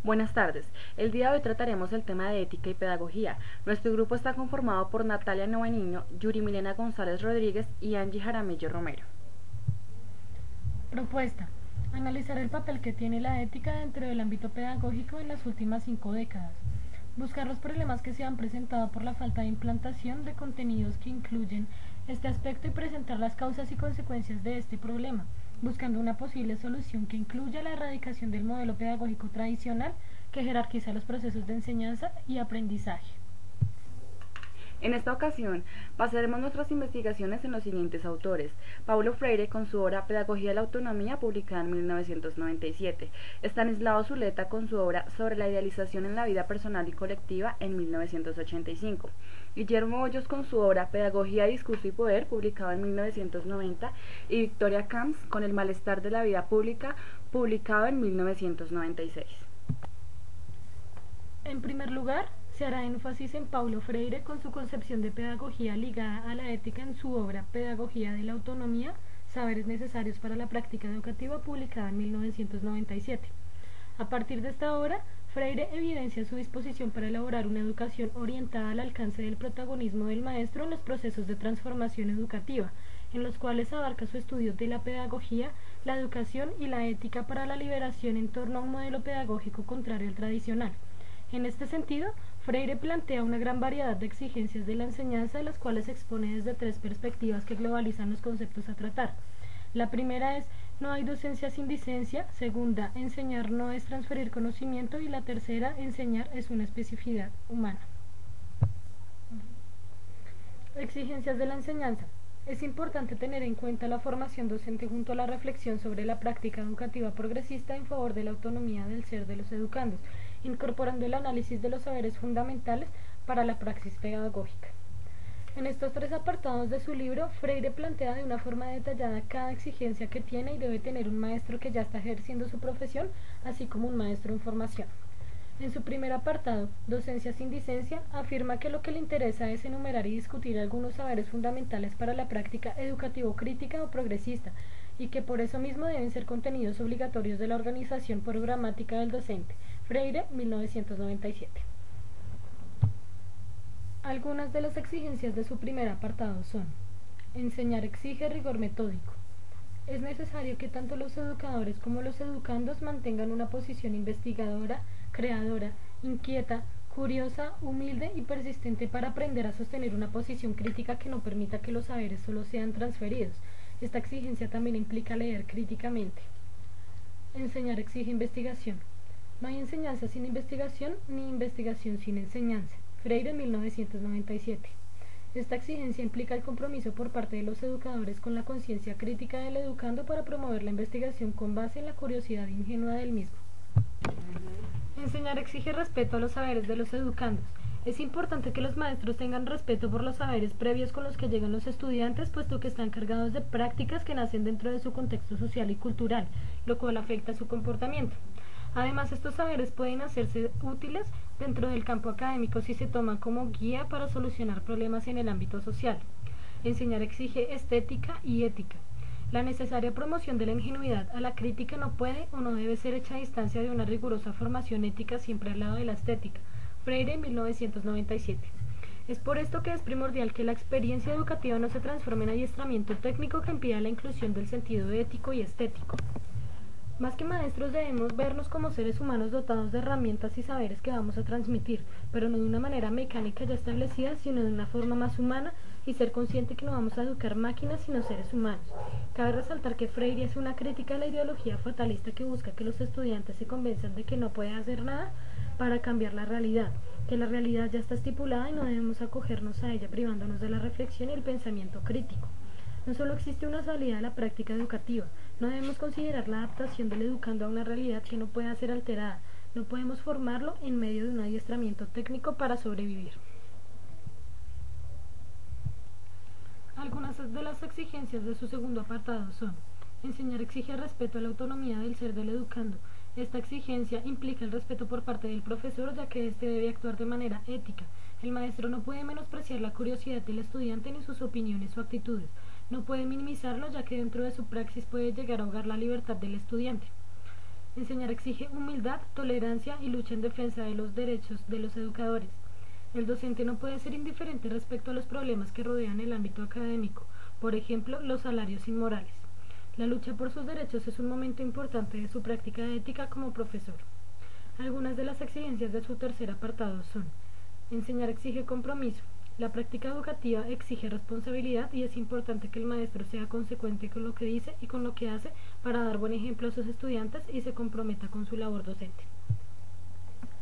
Buenas tardes. El día de hoy trataremos el tema de ética y pedagogía. Nuestro grupo está conformado por Natalia Noveniño, Yuri Milena González Rodríguez y Angie Jaramillo Romero. Propuesta: analizar el papel que tiene la ética dentro del ámbito pedagógico en las últimas 5 décadas. Buscar los problemas que se han presentado por la falta de implantación de contenidos que incluyen este aspecto y presentar las causas y consecuencias de este problema, buscando una posible solución que incluya la erradicación del modelo pedagógico tradicional que jerarquiza los procesos de enseñanza y aprendizaje. En esta ocasión, basaremos nuestras investigaciones en los siguientes autores: Paulo Freire con su obra Pedagogía de la Autonomía, publicada en 1997, Estanislao Zuleta con su obra Sobre la idealización en la vida personal y colectiva en 1985, Guillermo Hoyos con su obra Pedagogía, Discurso y Poder, publicado en 1990, y Victoria Camps con El malestar de la vida pública, publicado en 1996. En primer lugar, se hará énfasis en Paulo Freire con su concepción de pedagogía ligada a la ética en su obra Pedagogía de la Autonomía, Saberes necesarios para la práctica educativa, publicada en 1997. A partir de esta obra, Freire evidencia su disposición para elaborar una educación orientada al alcance del protagonismo del maestro en los procesos de transformación educativa, en los cuales abarca su estudio de la pedagogía, la educación y la ética para la liberación en torno a un modelo pedagógico contrario al tradicional. En este sentido, Freire plantea una gran variedad de exigencias de la enseñanza, las cuales expone desde 3 perspectivas que globalizan los conceptos a tratar. La primera es: no hay docencia sin licencia; segunda, enseñar no es transferir conocimiento; y la tercera, enseñar es una especificidad humana. Exigencias de la enseñanza. Es importante tener en cuenta la formación docente junto a la reflexión sobre la práctica educativa progresista en favor de la autonomía del ser de los educandos, incorporando el análisis de los saberes fundamentales para la praxis pedagógica. En estos 3 apartados de su libro, Freire plantea de una forma detallada cada exigencia que tiene y debe tener un maestro que ya está ejerciendo su profesión, así como un maestro en formación. En su primer apartado, Docencia sin licencia, afirma que lo que le interesa es enumerar y discutir algunos saberes fundamentales para la práctica educativo-crítica o progresista, y que por eso mismo deben ser contenidos obligatorios de la organización programática del docente. Freire, 1997. Algunas de las exigencias de su primer apartado son: enseñar exige rigor metódico. Es necesario que tanto los educadores como los educandos mantengan una posición investigadora, creadora, inquieta, curiosa, humilde y persistente para aprender a sostener una posición crítica que no permita que los saberes solo sean transferidos. Esta exigencia también implica leer críticamente. Enseñar exige investigación. No hay enseñanza sin investigación, ni investigación sin enseñanza. Freire, 1997. Esta exigencia implica el compromiso por parte de los educadores con la conciencia crítica del educando para promover la investigación con base en la curiosidad ingenua del mismo. Enseñar exige respeto a los saberes de los educandos. Es importante que los maestros tengan respeto por los saberes previos con los que llegan los estudiantes, puesto que están cargados de prácticas que nacen dentro de su contexto social y cultural, lo cual afecta su comportamiento. Además, estos saberes pueden hacerse útiles dentro del campo académico si se toman como guía para solucionar problemas en el ámbito social. Enseñar exige estética y ética. La necesaria promoción de la ingenuidad a la crítica no puede o no debe ser hecha a distancia de una rigurosa formación ética siempre al lado de la estética. Freire, 1997. Es por esto que es primordial que la experiencia educativa no se transforme en adiestramiento técnico que impida la inclusión del sentido ético y estético. Más que maestros debemos vernos como seres humanos dotados de herramientas y saberes que vamos a transmitir, pero no de una manera mecánica ya establecida, sino de una forma más humana, y ser consciente que no vamos a educar máquinas sino seres humanos. Cabe resaltar que Freire hace una crítica a la ideología fatalista que busca que los estudiantes se convenzan de que no puede hacer nada para cambiar la realidad, que la realidad ya está estipulada y no debemos acogernos a ella privándonos de la reflexión y el pensamiento crítico. No solo existe una salida a la práctica educativa, no debemos considerar la adaptación del educando a una realidad que no pueda ser alterada, no podemos formarlo en medio de un adiestramiento técnico para sobrevivir. Algunas de las exigencias de su segundo apartado son: enseñar exige respeto a la autonomía del ser del educando. Esta exigencia implica el respeto por parte del profesor, ya que éste debe actuar de manera ética. El maestro no puede menospreciar la curiosidad del estudiante ni sus opiniones o actitudes. No puede minimizarlo, ya que dentro de su praxis puede llegar a ahogar la libertad del estudiante. Enseñar exige humildad, tolerancia y lucha en defensa de los derechos de los educadores. El docente no puede ser indiferente respecto a los problemas que rodean el ámbito académico, por ejemplo, los salarios inmorales. La lucha por sus derechos es un momento importante de su práctica ética como profesor. Algunas de las exigencias de su tercer apartado son: enseñar exige compromiso. La práctica educativa exige responsabilidad y es importante que el maestro sea consecuente con lo que dice y con lo que hace para dar buen ejemplo a sus estudiantes y se comprometa con su labor docente.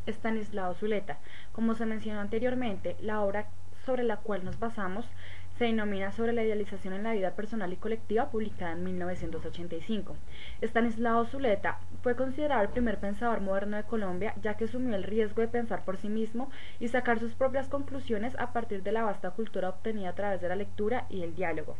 Estanislao Zuleta. Como se mencionó anteriormente, la obra sobre la cual nos basamos se denomina Sobre la idealización en la vida personal y colectiva, publicada en 1985. Estanislao Zuleta fue considerado el primer pensador moderno de Colombia, ya que asumió el riesgo de pensar por sí mismo y sacar sus propias conclusiones a partir de la vasta cultura obtenida a través de la lectura y el diálogo.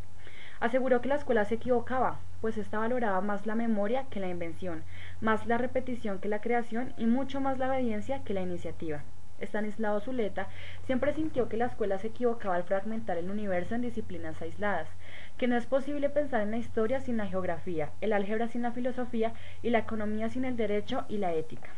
Aseguró que la escuela se equivocaba, pues ésta valoraba más la memoria que la invención, más la repetición que la creación y mucho más la obediencia que la iniciativa. Estanislao Zuleta siempre sintió que la escuela se equivocaba al fragmentar el universo en disciplinas aisladas, que no es posible pensar en la historia sin la geografía, el álgebra sin la filosofía y la economía sin el derecho y la ética.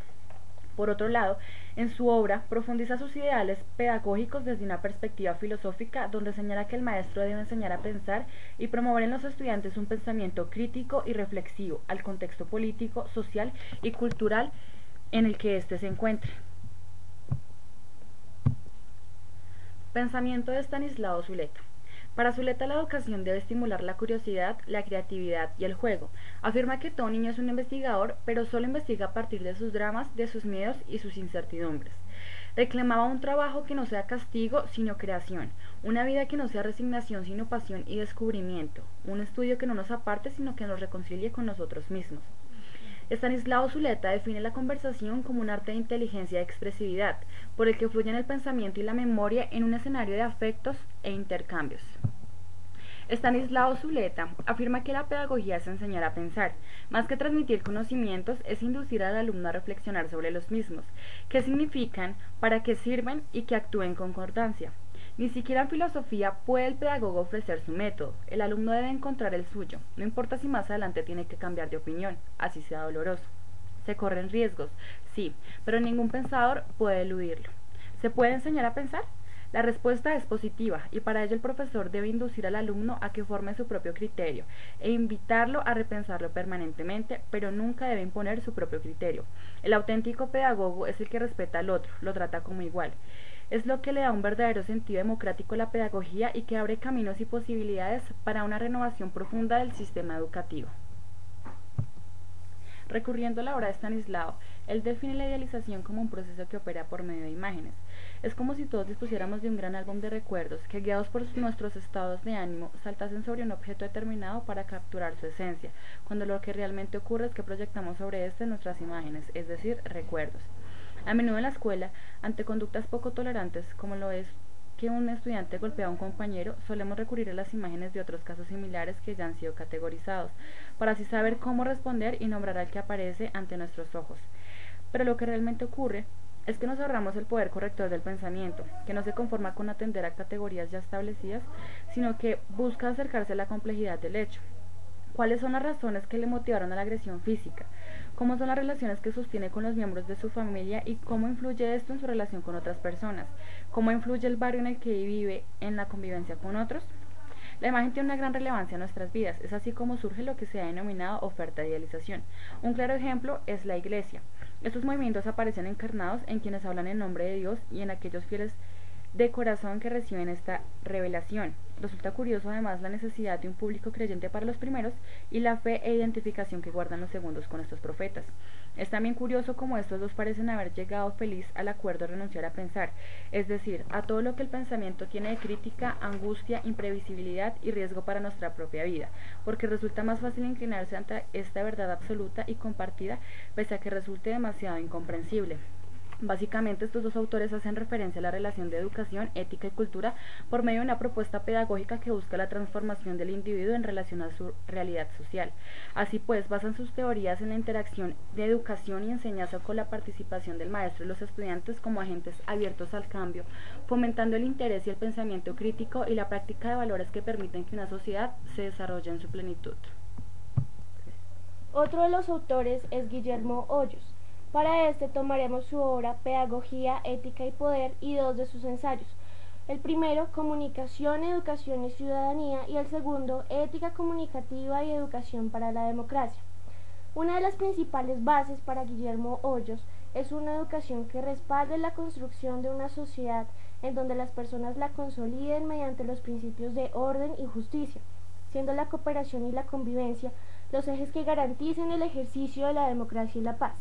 Por otro lado, en su obra profundiza sus ideales pedagógicos desde una perspectiva filosófica, donde señala que el maestro debe enseñar a pensar y promover en los estudiantes un pensamiento crítico y reflexivo al contexto político, social y cultural en el que éste se encuentre. Pensamiento de Estanislao Zuleta. Para Zuleta, la educación debe estimular la curiosidad, la creatividad y el juego. Afirma que todo niño es un investigador, pero solo investiga a partir de sus dramas, de sus miedos y sus incertidumbres. Reclamaba un trabajo que no sea castigo, sino creación, una vida que no sea resignación, sino pasión y descubrimiento, un estudio que no nos aparte, sino que nos reconcilie con nosotros mismos. Estanislao Zuleta define la conversación como un arte de inteligencia y expresividad, por el que fluyen el pensamiento y la memoria en un escenario de afectos e intercambios. Estanislao Zuleta afirma que la pedagogía es enseñar a pensar, más que transmitir conocimientos, es inducir al alumno a reflexionar sobre los mismos, qué significan, para qué sirven y que actúen en concordancia. Ni siquiera en filosofía puede el pedagogo ofrecer su método, el alumno debe encontrar el suyo, no importa si más adelante tiene que cambiar de opinión, así sea doloroso. Se corren riesgos, sí, pero ningún pensador puede eludirlo. ¿Se puede enseñar a pensar? La respuesta es positiva y para ello el profesor debe inducir al alumno a que forme su propio criterio e invitarlo a repensarlo permanentemente, pero nunca debe imponer su propio criterio. El auténtico pedagogo es el que respeta al otro, lo trata como igual. Es lo que le da un verdadero sentido democrático a la pedagogía y que abre caminos y posibilidades para una renovación profunda del sistema educativo. Recurriendo a la obra de Estanislao, él define la idealización como un proceso que opera por medio de imágenes. Es como si todos dispusiéramos de un gran álbum de recuerdos que, guiados por nuestros estados de ánimo, saltasen sobre un objeto determinado para capturar su esencia, cuando lo que realmente ocurre es que proyectamos sobre este nuestras imágenes, es decir, recuerdos. A menudo en la escuela, ante conductas poco tolerantes, como lo es que un estudiante golpea a un compañero, solemos recurrir a las imágenes de otros casos similares que ya han sido categorizados, para así saber cómo responder y nombrar al que aparece ante nuestros ojos. Pero lo que realmente ocurre es que nos ahorramos el poder corrector del pensamiento, que no se conforma con atender a categorías ya establecidas, sino que busca acercarse a la complejidad del hecho. ¿Cuáles son las razones que le motivaron a la agresión física? ¿Cómo son las relaciones que sostiene con los miembros de su familia y cómo influye esto en su relación con otras personas? ¿Cómo influye el barrio en el que vive en la convivencia con otros? La imagen tiene una gran relevancia en nuestras vidas, es así como surge lo que se ha denominado oferta de idealización. Un claro ejemplo es la iglesia. Estos movimientos aparecen encarnados en quienes hablan en nombre de Dios y en aquellos fieles de corazón que reciben esta revelación. Resulta curioso además la necesidad de un público creyente para los primeros y la fe e identificación que guardan los segundos con estos profetas. Es también curioso cómo estos dos parecen haber llegado feliz al acuerdo de renunciar a pensar, es decir, a todo lo que el pensamiento tiene de crítica, angustia, imprevisibilidad y riesgo para nuestra propia vida, porque resulta más fácil inclinarse ante esta verdad absoluta y compartida, pese a que resulte demasiado incomprensible. Básicamente, estos dos autores hacen referencia a la relación de educación, ética y cultura por medio de una propuesta pedagógica que busca la transformación del individuo en relación a su realidad social. Así pues, basan sus teorías en la interacción de educación y enseñanza con la participación del maestro y los estudiantes como agentes abiertos al cambio, fomentando el interés y el pensamiento crítico y la práctica de valores que permiten que una sociedad se desarrolle en su plenitud. Otro de los autores es Guillermo Hoyos. Para este tomaremos su obra Pedagogía, Ética y Poder y dos de sus ensayos. El primero, Comunicación, Educación y Ciudadanía, y el segundo, Ética comunicativa y Educación para la Democracia. Una de las principales bases para Guillermo Hoyos es una educación que respalde la construcción de una sociedad en donde las personas la consoliden mediante los principios de orden y justicia, siendo la cooperación y la convivencia los ejes que garanticen el ejercicio de la democracia y la paz.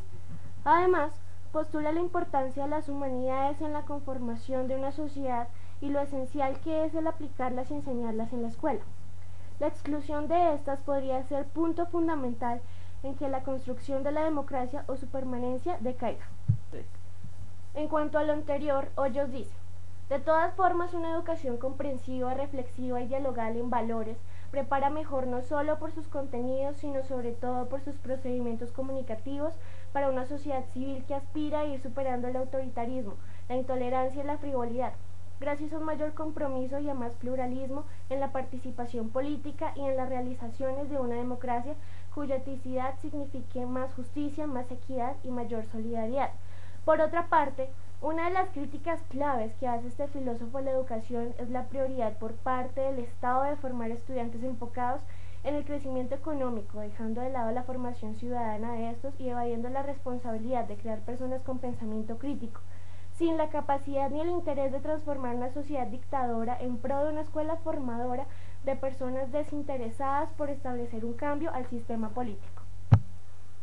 Además, postula la importancia de las humanidades en la conformación de una sociedad y lo esencial que es el aplicarlas y enseñarlas en la escuela. La exclusión de estas podría ser punto fundamental en que la construcción de la democracia o su permanencia decaiga. En cuanto a lo anterior, Hoyos dice: de todas formas, una educación comprensiva, reflexiva y dialogal en valores prepara mejor no solo por sus contenidos, sino sobre todo por sus procedimientos comunicativos para una sociedad civil que aspira a ir superando el autoritarismo, la intolerancia y la frivolidad, gracias a un mayor compromiso y a más pluralismo en la participación política y en las realizaciones de una democracia cuya eticidad signifique más justicia, más equidad y mayor solidaridad. Por otra parte, una de las críticas claves que hace este filósofo a la educación es la prioridad por parte del Estado de formar estudiantes enfocados en el crecimiento económico, dejando de lado la formación ciudadana de estos y evadiendo la responsabilidad de crear personas con pensamiento crítico, sin la capacidad ni el interés de transformar una sociedad dictadora en pro de una escuela formadora de personas desinteresadas por establecer un cambio al sistema político.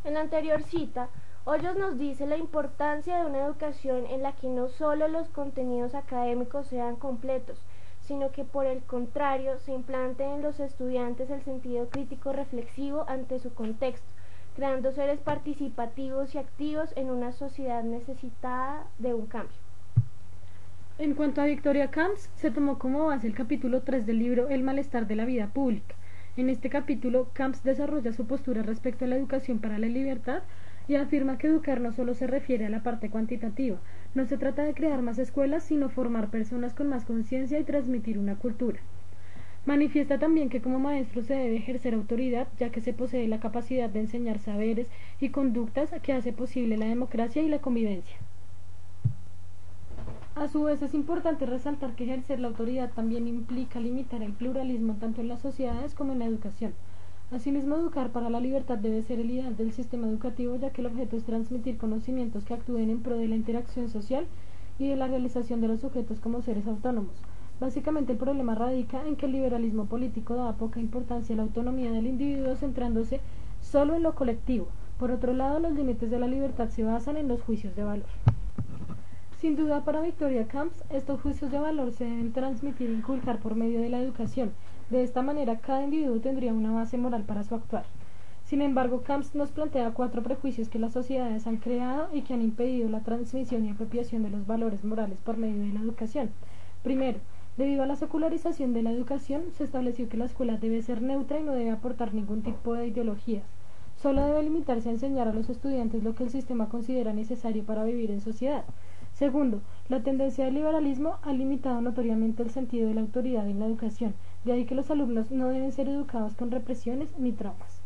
En la anterior cita, Hoyos nos dice la importancia de una educación en la que no solo los contenidos académicos sean completos, sino que por el contrario se implante en los estudiantes el sentido crítico reflexivo ante su contexto, creando seres participativos y activos en una sociedad necesitada de un cambio. En cuanto a Victoria Camps, se tomó como base el capítulo 3 del libro El malestar de la vida pública. En este capítulo, Camps desarrolla su postura respecto a la educación para la libertad y afirma que educar no solo se refiere a la parte cuantitativa, no se trata de crear más escuelas, sino formar personas con más conciencia y transmitir una cultura. Manifiesta también que como maestro se debe ejercer autoridad, ya que se posee la capacidad de enseñar saberes y conductas que hace posible la democracia y la convivencia. A su vez, es importante resaltar que ejercer la autoridad también implica limitar el pluralismo tanto en las sociedades como en la educación. Asimismo, educar para la libertad debe ser el ideal del sistema educativo, ya que el objeto es transmitir conocimientos que actúen en pro de la interacción social y de la realización de los sujetos como seres autónomos. Básicamente, el problema radica en que el liberalismo político da poca importancia a la autonomía del individuo, centrándose solo en lo colectivo. Por otro lado, los límites de la libertad se basan en los juicios de valor. Sin duda, para Victoria Camps, estos juicios de valor se deben transmitir e inculcar por medio de la educación. De esta manera, cada individuo tendría una base moral para su actuar. Sin embargo, Camps nos plantea 4 prejuicios que las sociedades han creado y que han impedido la transmisión y apropiación de los valores morales por medio de la educación. Primero, debido a la secularización de la educación, se estableció que la escuela debe ser neutra y no debe aportar ningún tipo de ideologías. Solo debe limitarse a enseñar a los estudiantes lo que el sistema considera necesario para vivir en sociedad. Segundo, la tendencia del liberalismo ha limitado notoriamente el sentido de la autoridad en la educación, de ahí que los alumnos no deben ser educados con represiones ni traumas.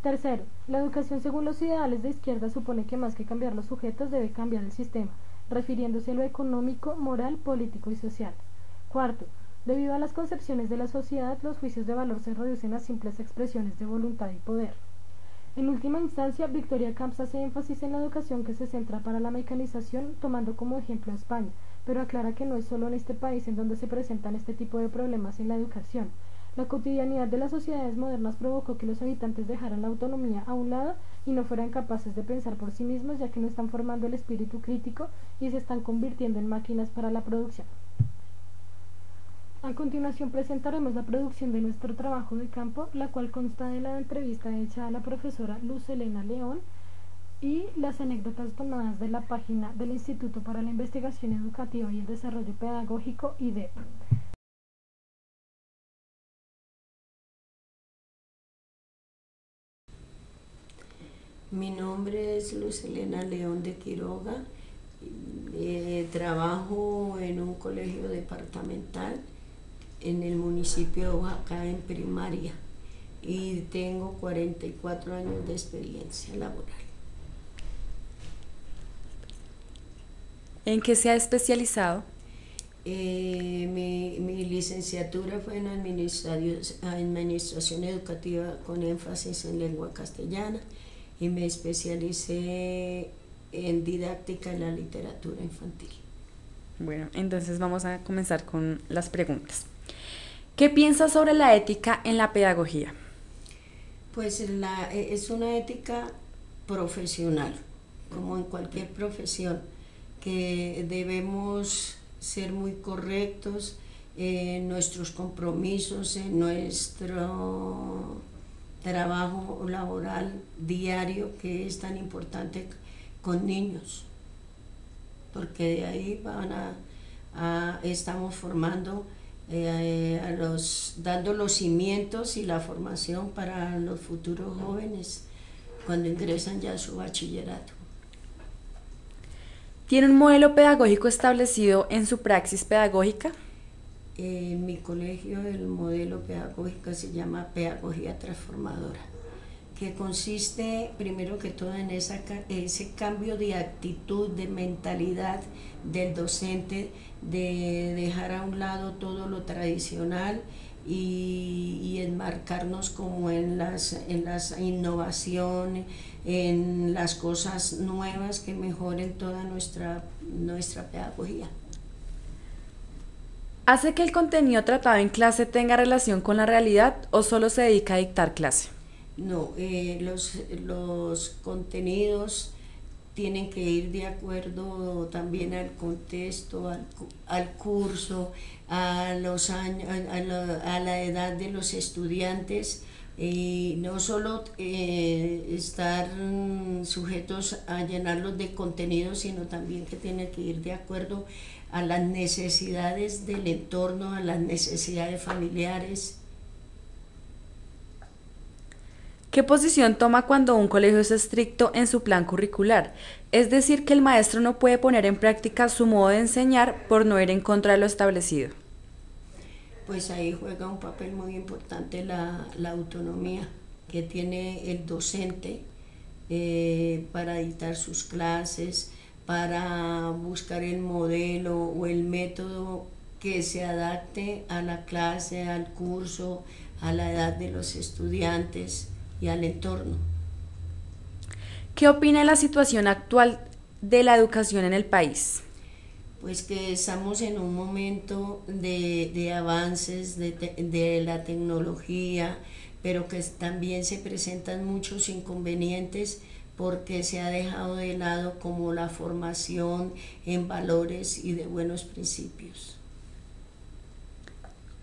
Tercero, la educación según los ideales de izquierda supone que más que cambiar los sujetos debe cambiar el sistema, refiriéndose a lo económico, moral, político y social. Cuarto, debido a las concepciones de la sociedad, los juicios de valor se reducen a simples expresiones de voluntad y poder. En última instancia, Victoria Camps hace énfasis en la educación que se centra para la mecanización, tomando como ejemplo a España, pero aclara que no es solo en este país en donde se presentan este tipo de problemas en la educación. La cotidianidad de las sociedades modernas provocó que los habitantes dejaran la autonomía a un lado y no fueran capaces de pensar por sí mismos, ya que no están formando el espíritu crítico y se están convirtiendo en máquinas para la producción. A continuación presentaremos la producción de nuestro trabajo de campo, la cual consta de la entrevista hecha a la profesora Luz Helena León y las anécdotas tomadas de la página del Instituto para la Investigación Educativa y el Desarrollo Pedagógico, IDEP. Mi nombre es Luz Helena León de Quiroga, trabajo en un colegio departamental en el municipio de Oaxaca en primaria. y tengo 44 años de experiencia laboral. ¿En qué se ha especializado? Mi licenciatura fue en administración educativa con énfasis en lengua castellana y me especialicé en didáctica en la literatura infantil. Bueno, entonces vamos a comenzar con las preguntas. ¿Qué piensas sobre la ética en la pedagogía? Pues es una ética profesional, como en cualquier profesión, que debemos ser muy correctos en nuestros compromisos, en nuestro trabajo laboral diario, que es tan importante con niños, porque de ahí estamos formando, dando los cimientos y la formación para los futuros jóvenes cuando ingresan ya a su bachillerato. ¿Tiene un modelo pedagógico establecido en su praxis pedagógica? En mi colegio el modelo pedagógico se llama pedagogía transformadora, que consiste primero que todo en ese cambio de actitud, de mentalidad del docente, de dejar a un lado todo lo tradicional y enmarcarnos como en las innovaciones, en las cosas nuevas que mejoren toda nuestra pedagogía. ¿Hace que el contenido tratado en clase tenga relación con la realidad o solo se dedica a dictar clase? No, los contenidos tienen que ir de acuerdo también al contexto, al curso, a los años, a la edad de los estudiantes, y no solo estar sujetos a llenarlos de contenido, sino también que tienen que ir de acuerdo a las necesidades del entorno, a las necesidades familiares. ¿Qué posición toma cuando un colegio es estricto en su plan curricular? Es decir, que el maestro no puede poner en práctica su modo de enseñar por no ir en contra de lo establecido. Pues ahí juega un papel muy importante la autonomía que tiene el docente para dictar sus clases, para buscar el modelo o el método que se adapte a la clase, al curso, a la edad de los estudiantes y al entorno. ¿Qué opina de la situación actual de la educación en el país? Pues que estamos en un momento de avances de la tecnología, pero que también se presentan muchos inconvenientes porque se ha dejado de lado como la formación en valores y de buenos principios.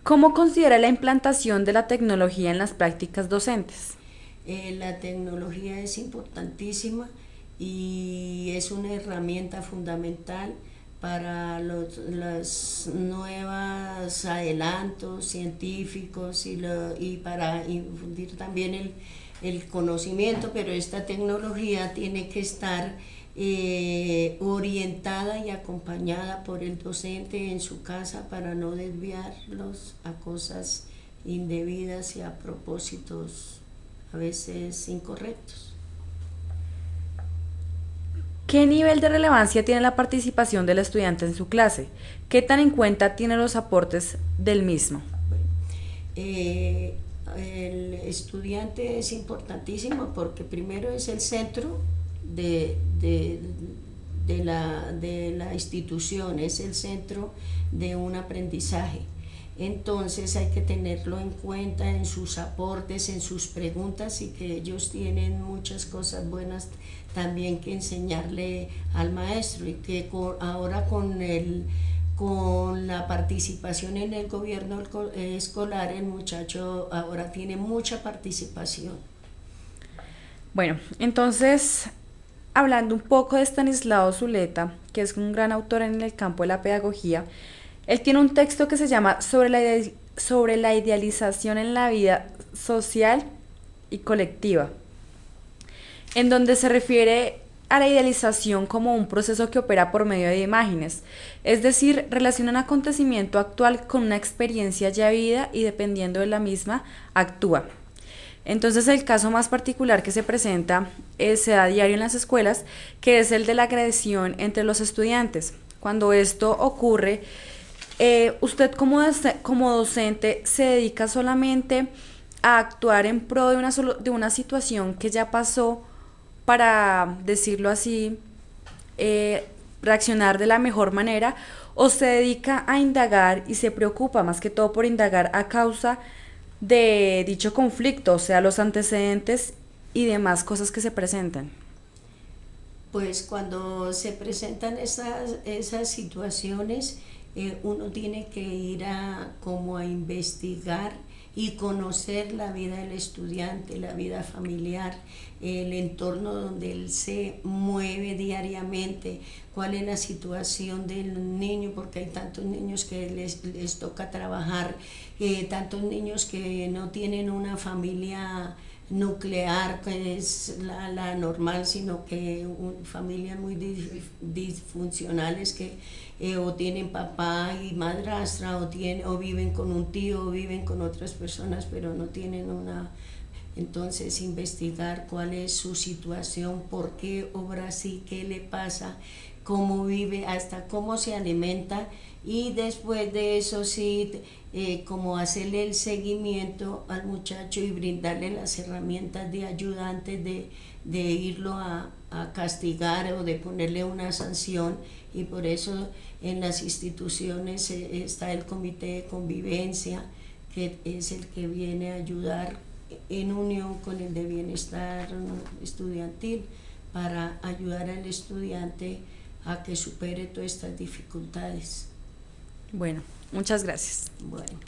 ¿Cómo considera la implantación de la tecnología en las prácticas docentes? La tecnología es importantísima y es una herramienta fundamental para los nuevos adelantos científicos y para infundir también el conocimiento, pero esta tecnología tiene que estar orientada y acompañada por el docente en su casa para no desviarlos a cosas indebidas y a propósitos a veces incorrectos. ¿Qué nivel de relevancia tiene la participación del estudiante en su clase? ¿Qué tan en cuenta tiene los aportes del mismo? Bueno, el estudiante es importantísimo porque primero es el centro de la institución, es el centro de un aprendizaje. Entonces hay que tenerlo en cuenta en sus aportes, en sus preguntas, y que ellos tienen muchas cosas buenas también que enseñarle al maestro, y que ahora con la participación en el gobierno escolar, el muchacho ahora tiene mucha participación. Bueno, entonces, hablando un poco de Estanislao Zuleta, que es un gran autor en el campo de la pedagogía, él tiene un texto que se llama sobre la idealización en la vida social y colectiva, en donde se refiere a la idealización como un proceso que opera por medio de imágenes, es decir, relaciona un acontecimiento actual con una experiencia ya vivida y dependiendo de la misma, actúa. Entonces el caso más particular que se presenta se da a diario en las escuelas, que es el de la agresión entre los estudiantes. Cuando esto ocurre, usted como docente se dedica solamente a actuar en pro de una situación que ya pasó para, decirlo así, reaccionar de la mejor manera, o se dedica a indagar y se preocupa más que todo por indagar a causa de dicho conflicto, o sea, los antecedentes y demás cosas que se presentan. Pues cuando se presentan esas situaciones, uno tiene que ir como a investigar y conocer la vida del estudiante, la vida familiar, el entorno donde él se mueve diariamente, cuál es la situación del niño, porque hay tantos niños que les toca trabajar, tantos niños que no tienen una familia nuclear, que es la normal, sino que familias muy disfuncionales que o tienen papá y madrastra, o viven con un tío, o viven con otras personas, pero no tienen una. Entonces investigar cuál es su situación, por qué obra así, qué le pasa, cómo vive, hasta cómo se alimenta, y después de eso sí, como hacerle el seguimiento al muchacho y brindarle las herramientas de ayuda antes de irlo a castigar o de ponerle una sanción. Y por eso en las instituciones está el comité de convivencia, que es el que viene a ayudar en unión con el de bienestar estudiantil para ayudar al estudiante a que supere todas estas dificultades. Bueno, muchas gracias. Bueno.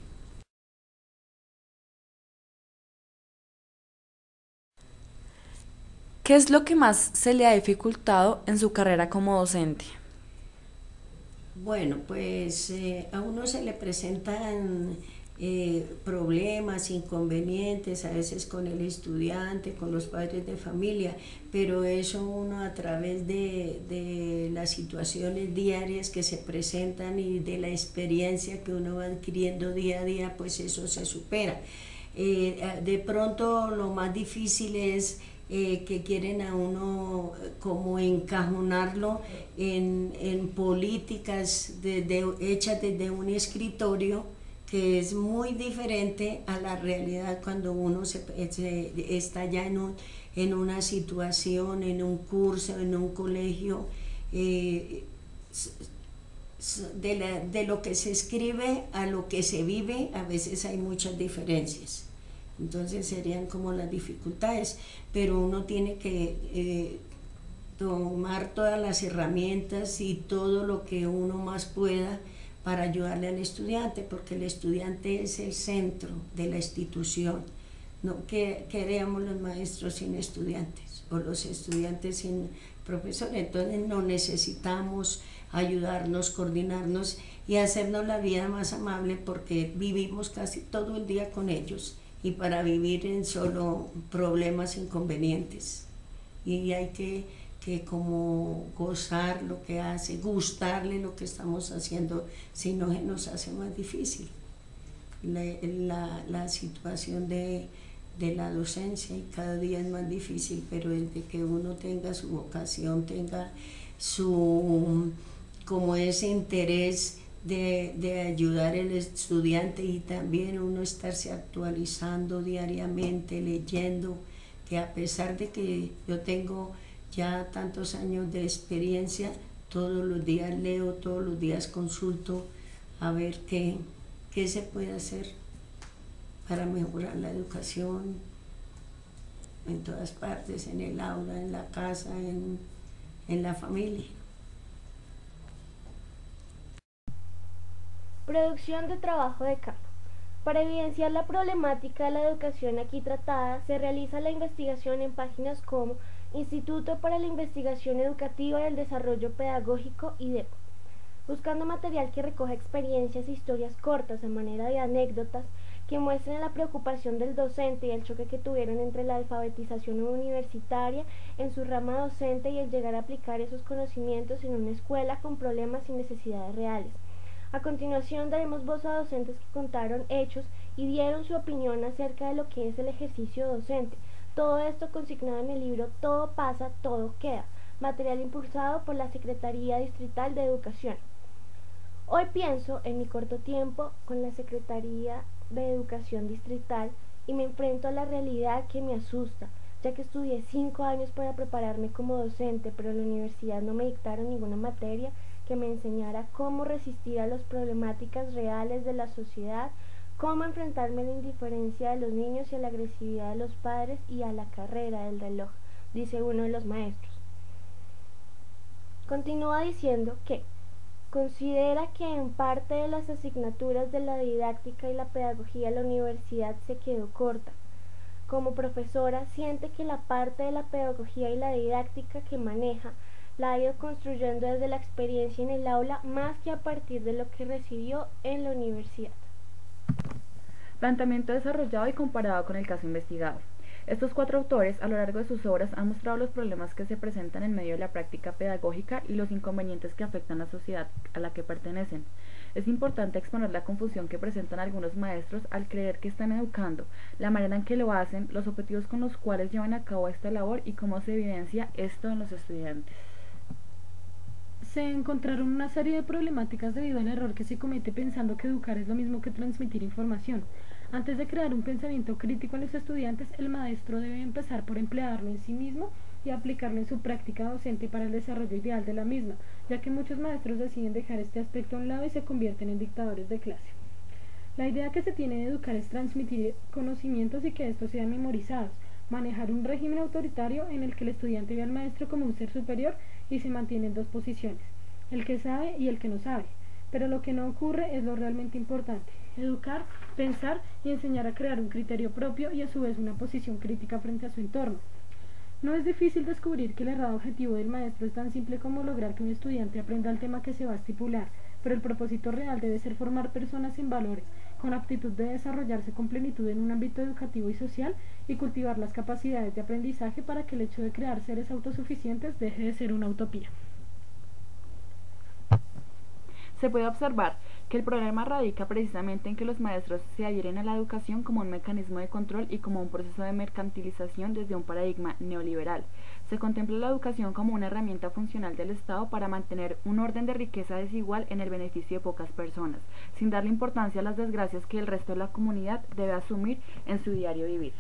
¿Qué es lo que más se le ha dificultado en su carrera como docente? Bueno, pues a uno se le presentan problemas, inconvenientes, a veces con el estudiante, con los padres de familia, pero eso uno a través de las situaciones diarias que se presentan y de la experiencia que uno va adquiriendo día a día, pues eso se supera. De pronto lo más difícil es que quieren a uno como encajonarlo en políticas hechas desde un escritorio, que es muy diferente a la realidad cuando uno está ya en una situación, en un curso, en un colegio. De lo que se escribe a lo que se vive, a veces hay muchas diferencias. Entonces serían como las dificultades, pero uno tiene que tomar todas las herramientas y todo lo que uno más pueda para ayudarle al estudiante, porque el estudiante es el centro de la institución. No queríamos los maestros sin estudiantes o los estudiantes sin profesores. Entonces no necesitamos ayudarnos, coordinarnos y hacernos la vida más amable, porque vivimos casi todo el día con ellos, y para vivir en solo problemas, inconvenientes, y hay que como gozar lo que hace, gustarle lo que estamos haciendo, si no se nos hace más difícil la situación de la docencia, y cada día es más difícil, pero desde que uno tenga su vocación, tenga como ese interés de ayudar al estudiante, y también uno estarse actualizando diariamente, leyendo, que a pesar de que yo tengo ya tantos años de experiencia, todos los días leo, todos los días consulto a ver qué se puede hacer para mejorar la educación en todas partes, en el aula, en la casa, en la familia. Producción de trabajo de campo. Para evidenciar la problemática de la educación aquí tratada, se realiza la investigación en páginas como Instituto para la Investigación Educativa y el Desarrollo Pedagógico, IDEPO, buscando material que recoja experiencias e historias cortas a manera de anécdotas que muestren la preocupación del docente y el choque que tuvieron entre la alfabetización universitaria en su rama docente y el llegar a aplicar esos conocimientos en una escuela con problemas y necesidades reales. A continuación daremos voz a docentes que contaron hechos y dieron su opinión acerca de lo que es el ejercicio docente. Todo esto consignado en el libro Todo pasa, todo queda, material impulsado por la Secretaría Distrital de Educación. Hoy pienso en mi corto tiempo con la Secretaría de Educación Distrital y me enfrento a la realidad que me asusta, ya que estudié 5 años para prepararme como docente, pero en la universidad no me dictaron ninguna materia que me enseñara cómo resistir a las problemáticas reales de la sociedad, cómo enfrentarme a la indiferencia de los niños y a la agresividad de los padres y a la carrera del reloj, dice uno de los maestros. Continúa diciendo que considera que en parte de las asignaturas de la didáctica y la pedagogía la universidad se quedó corta. Como profesora, siente que la parte de la pedagogía y la didáctica que maneja la ha ido construyendo desde la experiencia en el aula más que a partir de lo que recibió en la universidad. Planteamiento desarrollado y comparado con el caso investigado. Estos 4 autores, a lo largo de sus obras, han mostrado los problemas que se presentan en medio de la práctica pedagógica y los inconvenientes que afectan a la sociedad a la que pertenecen. Es importante exponer la confusión que presentan algunos maestros al creer que están educando, la manera en que lo hacen, los objetivos con los cuales llevan a cabo esta labor y cómo se evidencia esto en los estudiantes. Se encontraron una serie de problemáticas debido al error que se comete pensando que educar es lo mismo que transmitir información. Antes de crear un pensamiento crítico en los estudiantes, el maestro debe empezar por emplearlo en sí mismo y aplicarlo en su práctica docente para el desarrollo ideal de la misma, ya que muchos maestros deciden dejar este aspecto a un lado y se convierten en dictadores de clase. La idea que se tiene de educar es transmitir conocimientos y que estos sean memorizados, manejar un régimen autoritario en el que el estudiante ve al maestro como un ser superior y se mantiene en 2 posiciones, el que sabe y el que no sabe. Pero lo que no ocurre es lo realmente importante: educar, pensar y enseñar a crear un criterio propio y a su vez una posición crítica frente a su entorno. No es difícil descubrir que el errado objetivo del maestro es tan simple como lograr que un estudiante aprenda el tema que se va a estipular, pero el propósito real debe ser formar personas en valores, con aptitud de desarrollarse con plenitud en un ámbito educativo y social y cultivar las capacidades de aprendizaje para que el hecho de crear seres autosuficientes deje de ser una utopía. Se puede observar que el problema radica precisamente en que los maestros se adhieren a la educación como un mecanismo de control y como un proceso de mercantilización desde un paradigma neoliberal. Se contempla la educación como una herramienta funcional del Estado para mantener un orden de riqueza desigual en el beneficio de pocas personas, sin darle importancia a las desgracias que el resto de la comunidad debe asumir en su diario vivir.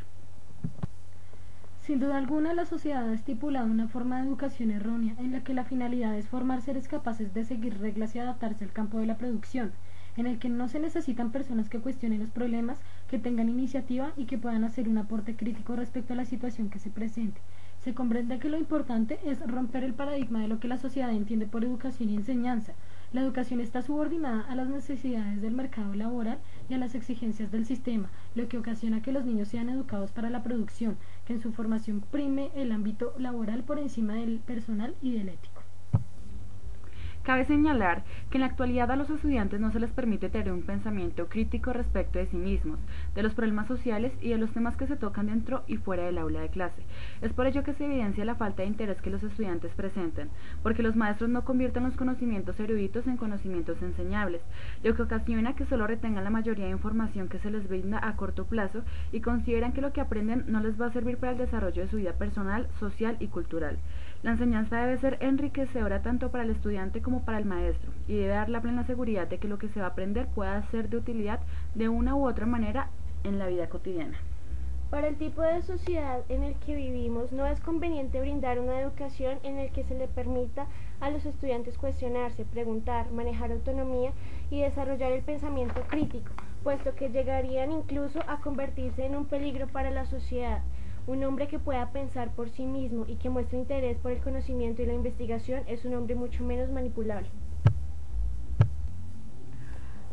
Sin duda alguna, la sociedad ha estipulado una forma de educación errónea en la que la finalidad es formar seres capaces de seguir reglas y adaptarse al campo de la producción, en el que no se necesitan personas que cuestionen los problemas, que tengan iniciativa y que puedan hacer un aporte crítico respecto a la situación que se presente. Se comprende que lo importante es romper el paradigma de lo que la sociedad entiende por educación y enseñanza. La educación está subordinada a las necesidades del mercado laboral y a las exigencias del sistema, lo que ocasiona que los niños sean educados para la producción, que en su formación prime el ámbito laboral por encima del personal y del ético. Cabe señalar que en la actualidad a los estudiantes no se les permite tener un pensamiento crítico respecto de sí mismos, de los problemas sociales y de los temas que se tocan dentro y fuera del aula de clase. Es por ello que se evidencia la falta de interés que los estudiantes presentan, porque los maestros no convierten los conocimientos eruditos en conocimientos enseñables, lo que ocasiona que solo retengan la mayoría de información que se les brinda a corto plazo y consideran que lo que aprenden no les va a servir para el desarrollo de su vida personal, social y cultural. La enseñanza debe ser enriquecedora tanto para el estudiante como para el maestro y debe dar la plena seguridad de que lo que se va a aprender pueda ser de utilidad de una u otra manera en la vida cotidiana. Para el tipo de sociedad en el que vivimos, no es conveniente brindar una educación en la que se le permita a los estudiantes cuestionarse, preguntar, manejar autonomía y desarrollar el pensamiento crítico, puesto que llegarían incluso a convertirse en un peligro para la sociedad. Un hombre que pueda pensar por sí mismo y que muestre interés por el conocimiento y la investigación es un hombre mucho menos manipulable.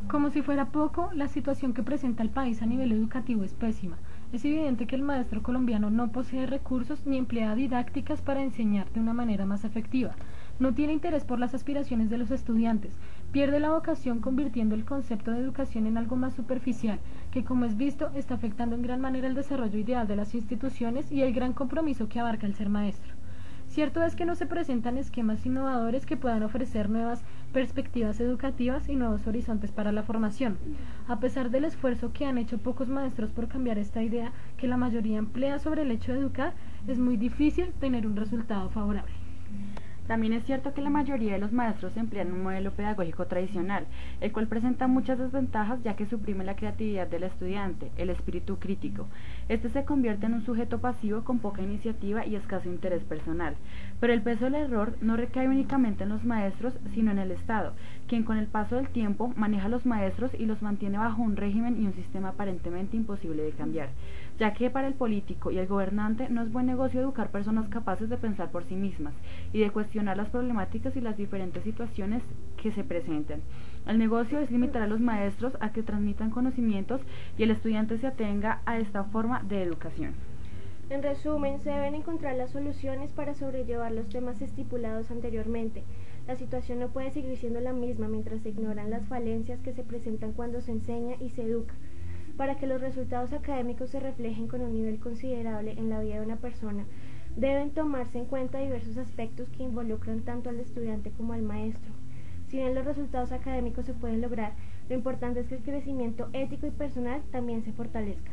Como si fuera poco, la situación que presenta el país a nivel educativo es pésima. Es evidente que el maestro colombiano no posee recursos ni emplea didácticas para enseñar de una manera más efectiva. No tiene interés por las aspiraciones de los estudiantes. Pierde la vocación convirtiendo el concepto de educación en algo más superficial, que como es visto está afectando en gran manera el desarrollo ideal de las instituciones y el gran compromiso que abarca el ser maestro. Cierto es que no se presentan esquemas innovadores que puedan ofrecer nuevas perspectivas educativas y nuevos horizontes para la formación. A pesar del esfuerzo que han hecho pocos maestros por cambiar esta idea que la mayoría emplea sobre el hecho de educar, es muy difícil tener un resultado favorable. También es cierto que la mayoría de los maestros emplean un modelo pedagógico tradicional, el cual presenta muchas desventajas ya que suprime la creatividad del estudiante, el espíritu crítico. Este se convierte en un sujeto pasivo con poca iniciativa y escaso interés personal. Pero el peso del error no recae únicamente en los maestros, sino en el Estado, quien con el paso del tiempo maneja a los maestros y los mantiene bajo un régimen y un sistema aparentemente imposible de cambiar, ya que para el político y el gobernante no es buen negocio educar personas capaces de pensar por sí mismas y de cuestionar las problemáticas y las diferentes situaciones que se presentan. El negocio es limitar a los maestros a que transmitan conocimientos y el estudiante se atenga a esta forma de educación. En resumen, se deben encontrar las soluciones para sobrellevar los temas estipulados anteriormente. La situación no puede seguir siendo la misma mientras se ignoran las falencias que se presentan cuando se enseña y se educa. Para que los resultados académicos se reflejen con un nivel considerable en la vida de una persona, deben tomarse en cuenta diversos aspectos que involucran tanto al estudiante como al maestro. Si bien los resultados académicos se pueden lograr, lo importante es que el crecimiento ético y personal también se fortalezca.